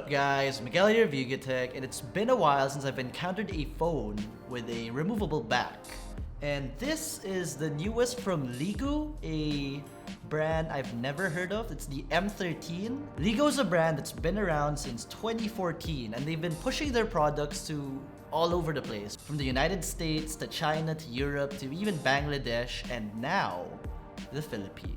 up guys, Miguel here of YugaTech, and it's been a while since I've encountered a phone with a removable back. And this is the newest from Leagoo, a brand I've never heard of. It's the M13. Leagoo is a brand that's been around since 2014, and they've been pushing their products to all over the place. From the United States to China to Europe to even Bangladesh, and now the Philippines.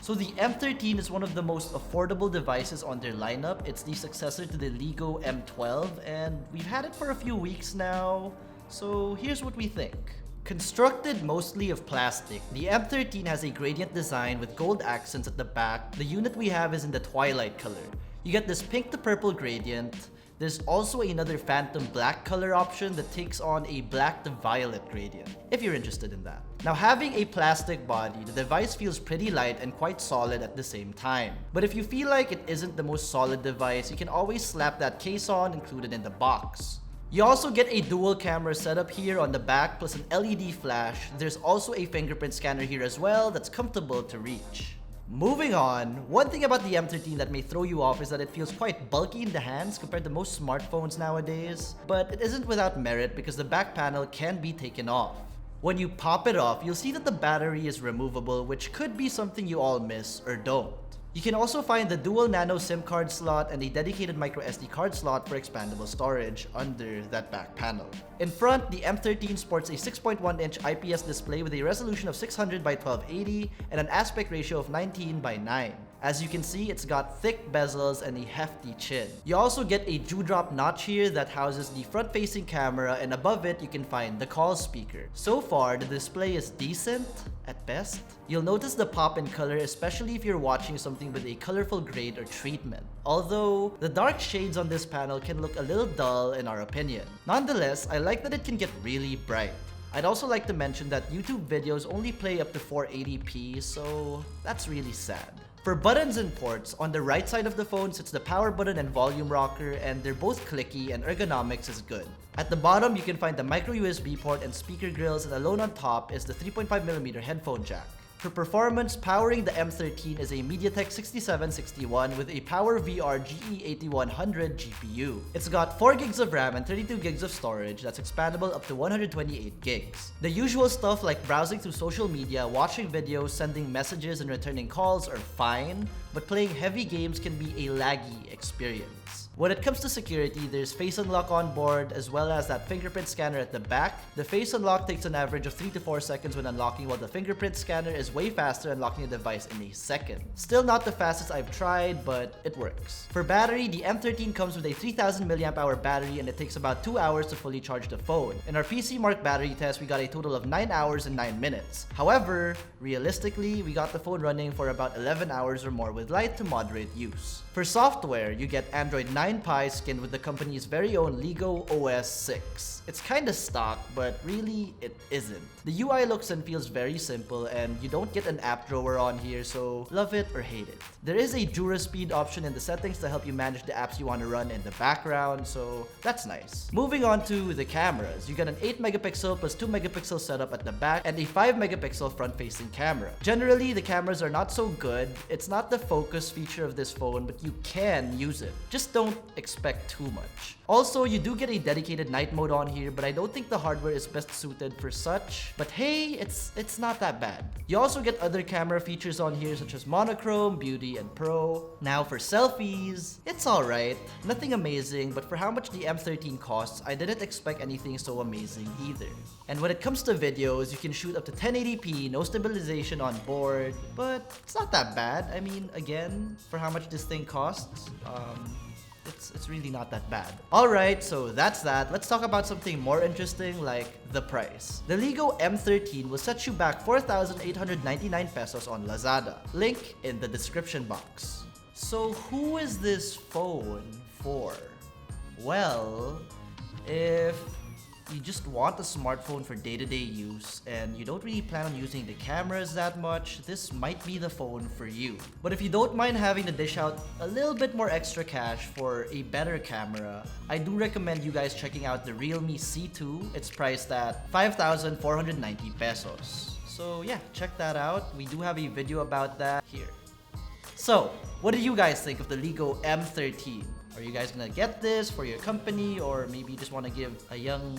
So the M13 is one of the most affordable devices on their lineup. It's the successor to the Leagoo M12, and we've had it for a few weeks now. So here's what we think. Constructed mostly of plastic, the M13 has a gradient design with gold accents at the back. The unit we have is in the twilight color. You get this pink to purple gradient. There's also another phantom black color option that takes on a black to violet gradient, if you're interested in that. Now, having a plastic body, the device feels pretty light and quite solid at the same time. But if you feel like it isn't the most solid device, you can always slap that case on included in the box. You also get a dual camera setup here on the back plus an LED flash. There's also a fingerprint scanner here as well that's comfortable to reach. Moving on, one thing about the M13 that may throw you off is that it feels quite bulky in the hands compared to most smartphones nowadays, but it isn't without merit because the back panel can be taken off. When you pop it off, you'll see that the battery is removable, which could be something you all miss or don't. You can also find the dual nano SIM card slot and a dedicated micro SD card slot for expandable storage under that back panel. In front, the M13 sports a 6.1-inch IPS display with a resolution of 600 by 1280 and an aspect ratio of 19 by 9. As you can see, it's got thick bezels and a hefty chin. You also get a dewdrop notch here that houses the front-facing camera, and above it you can find the call speaker. So far, the display is decent at best. You'll notice the pop in color, especially if you're watching something with a colorful grade or treatment. Although, the dark shades on this panel can look a little dull in our opinion. Nonetheless, I like that it can get really bright. I'd also like to mention that YouTube videos only play up to 480p, so that's really sad. For buttons and ports, on the right side of the phone sits the power button and volume rocker, and they're both clicky and ergonomics is good. At the bottom, you can find the micro USB port and speaker grills, and alone on top is the 3.5mm headphone jack. For performance, powering the M13 is a MediaTek 6761 with a PowerVR GE8100 GPU. It's got 4 gigs of RAM and 32 gigs of storage that's expandable up to 128 gigs. The usual stuff like browsing through social media, watching videos, sending messages, and returning calls are fine, but playing heavy games can be a laggy experience. When it comes to security, there's face unlock on board as well as that fingerprint scanner at the back. The face unlock takes an average of 3 to 4 seconds when unlocking, while the fingerprint scanner is way faster, unlocking a device in a second. Still not the fastest I've tried, but it works. For battery, the M13 comes with a 3000 mAh battery and it takes about 2 hours to fully charge the phone. In our PC Mark battery test, we got a total of 9 hours and 9 minutes. However, realistically, we got the phone running for about 11 hours or more with light to moderate use. For software, you get Android 9 Pie skinned with the company's very own Leagoo OS 6. It's kinda stock, but really, it isn't. The UI looks and feels very simple, and you don't get an app drawer on here, so love it or hate it. There is a DuraSpeed option in the settings to help you manage the apps you want to run in the background, so that's nice. Moving on to the cameras, you get an 8 megapixel plus 2 megapixel setup at the back and a 5 megapixel front-facing camera. Generally, the cameras are not so good. It's not the focus feature of this phone, but you can use it. Just don't expect too much. Also, you do get a dedicated night mode on here, but I don't think the hardware is best suited for such. But hey, it's not that bad. You also get other camera features on here such as monochrome, beauty, and pro. Now for selfies, it's alright. Nothing amazing, but for how much the M13 costs, I didn't expect anything so amazing either. And when it comes to videos, you can shoot up to 1080p, no stabilization on board, but it's not that bad. I mean, again, for how much this thing costs, it's really not that bad. Alright, so that's that. Let's talk about something more interesting, like the price. The Leagoo M13 will set you back 4,899 pesos on Lazada. Link in the description box. So who is this phone for? Well, if you just want a smartphone for day-to-day use and you don't really plan on using the cameras that much, this might be the phone for you. But if you don't mind having to dish out a little bit more extra cash for a better camera, I do recommend you guys checking out the Realme C2. It's priced at 5,490 pesos. So yeah, check that out. We do have a video about that here. So, what do you guys think of the Leagoo M13? Are you guys gonna get this for your company, or maybe you just want to give a young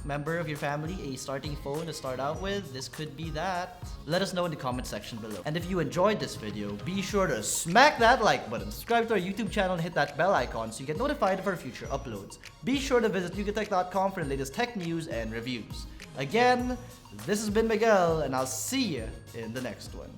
member of your family a starting phone to start out with? This could be that. Let us know in the comment section below. And if you enjoyed this video, be sure to smack that like button, subscribe to our YouTube channel, and hit that bell icon so you get notified for future uploads. Be sure to visit YugaTech.com for the latest tech news and reviews. Again, this has been Miguel, and I'll see you in the next one.